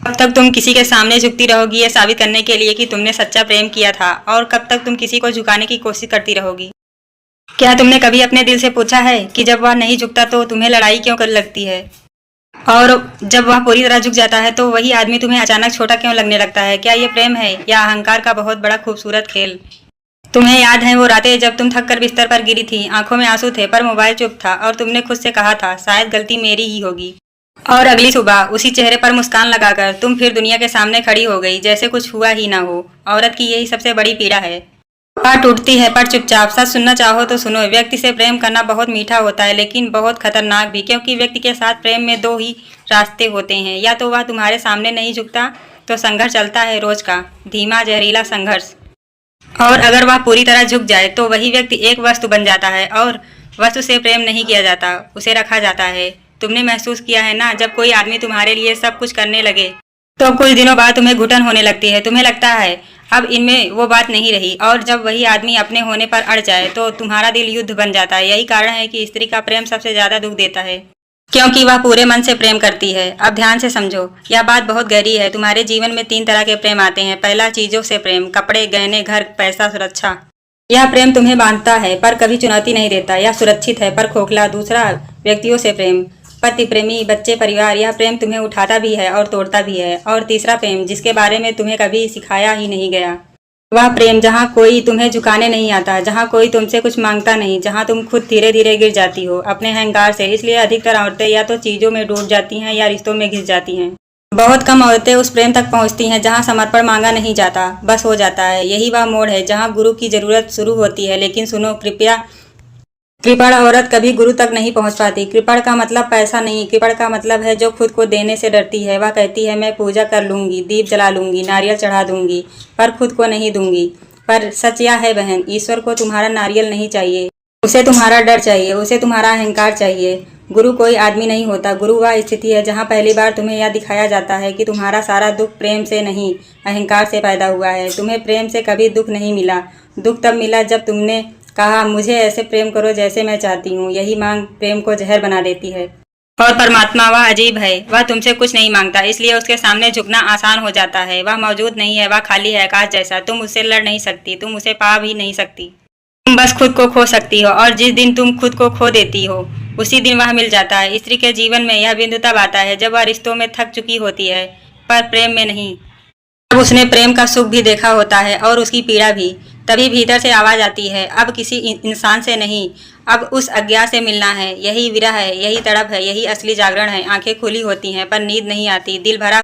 कब तक तुम किसी के सामने झुकती रहोगी ये साबित करने के लिए कि तुमने सच्चा प्रेम किया था, और कब तक तुम किसी को झुकाने की कोशिश करती रहोगी? क्या तुमने कभी अपने दिल से पूछा है कि जब वह नहीं झुकता तो तुम्हें लड़ाई क्यों कर लगती है, और जब वह पूरी तरह झुक जाता है तो वही आदमी तुम्हें अचानक छोटा क्यों लगने लगता है? क्या ये प्रेम है या अहंकार का बहुत बड़ा खूबसूरत खेल? तुम्हें याद है वो रातें जब तुम थक कर बिस्तर पर गिरी थी, आंखों में आंसू थे पर मोबाइल चुप था, और तुमने खुद से कहा था शायद गलती मेरी ही होगी। और अगली सुबह उसी चेहरे पर मुस्कान लगाकर तुम फिर दुनिया के सामने खड़ी हो गई जैसे कुछ हुआ ही ना हो। औरत की यही सबसे बड़ी पीड़ा है, वह टूटती है पर चुपचाप। सच सुनना चाहो तो सुनो, व्यक्ति से प्रेम करना बहुत मीठा होता है लेकिन बहुत खतरनाक भी, क्योंकि व्यक्ति के साथ प्रेम में दो ही रास्ते होते हैं, या तो वह तुम्हारे सामने नहीं झुकता तो संघर्ष चलता है रोज का, धीमा जहरीला संघर्ष, और अगर वह पूरी तरह झुक जाए तो वही व्यक्ति एक वस्तु बन जाता है, और वस्तु से प्रेम नहीं किया जाता, उसे रखा जाता है। तुमने महसूस किया है ना, जब कोई आदमी तुम्हारे लिए सब कुछ करने लगे तो कुछ दिनों बाद तुम्हें घुटन होने लगती है, तुम्हें लगता है अब इनमें वो बात नहीं रही, और जब वही आदमी अपने होने पर अड़ जाए तो तुम्हारा दिल युद्ध बन जाता है। यही कारण है कि स्त्री का प्रेम सबसे ज्यादा दुख देता है, क्योंकि वह पूरे मन से प्रेम करती है। अब ध्यान से समझो, यह बात बहुत गहरी है। तुम्हारे जीवन में 3 तरह के प्रेम आते हैं। पहला, चीजों से प्रेम, कपड़े, गहने, घर, पैसा, सुरक्षा। यह प्रेम तुम्हें बांधता है पर कभी चुनौती नहीं देता, यह सुरक्षित है पर खोखला। दूसरा, व्यक्तियों से प्रेम, पति, प्रेमी, बच्चे, परिवार। यह प्रेम तुम्हें उठाता भी है और तोड़ता भी है। और तीसरा प्रेम, जिसके बारे में तुम्हें कभी सिखाया ही नहीं गया, वह प्रेम जहाँ कोई तुम्हें झुकाने नहीं आता, जहाँ कोई तुमसे कुछ मांगता नहीं, जहाँ तुम खुद धीरे धीरे गिर जाती हो अपने अहंकार से। इसलिए अधिकतर औरतें या तो चीजों में डूब जाती हैं या रिश्तों में घिस जाती हैं। बहुत कम औरतें उस प्रेम तक पहुंचती हैं जहां समर्पण मांगा नहीं जाता, बस हो जाता है। यही वह मोड़ है जहां गुरु की जरूरत शुरू होती है। लेकिन सुनो कृपया, कृपण औरत कभी गुरु तक नहीं पहुंच पाती। कृपण का मतलब पैसा नहीं, कृपण का मतलब है जो खुद को देने से डरती है। वह कहती है मैं पूजा कर लूंगी, दीप जला लूंगी, नारियल चढ़ा दूंगी, पर खुद को नहीं दूंगी। पर सच यह है बहन, ईश्वर को तुम्हारा नारियल नहीं चाहिए, उसे तुम्हारा डर चाहिए, उसे तुम्हारा अहंकार चाहिए। गुरु कोई आदमी नहीं होता, गुरु वह स्थिति है जहाँ पहली बार तुम्हें यह दिखाया जाता है कि तुम्हारा सारा दुख प्रेम से नहीं, अहंकार से पैदा हुआ है। तुम्हें प्रेम से कभी दुख नहीं मिला। दुख तब मिला जब तुमने कहा मुझे ऐसे प्रेम करो जैसे मैं चाहती हूँ। यही मांग प्रेम को जहर बना देती है। और परमात्मा वह अजीब है, वह तुमसे कुछ नहीं मांगता, इसलिए उसके सामने झुकना आसान हो जाता है। वह मौजूद नहीं है, वह खाली है आकाश जैसा। तुम उससे लड़ नहीं सकती, तुम उसे पा भी नहीं सकती, तुम बस खुद को खो सकती हो। और जिस दिन तुम खुद को खो देती हो उसी दिन वह मिल जाता है। स्त्री के जीवन में यह बिंदु तब आता है जब वह रिश्तों में थक चुकी होती है पर प्रेम में नहीं। अब उसने प्रेम का सुख भी देखा होता है और उसकी पीड़ा भी। तभी भीतर से आवाज आती है, अब किसी इंसान से नहीं, अब उस अज्ञात से मिलना है। यही विरह है, यही तड़प है, यही असली जागरण है। आंखें खुली होती हैं पर नींद नहीं आती, दिल भरा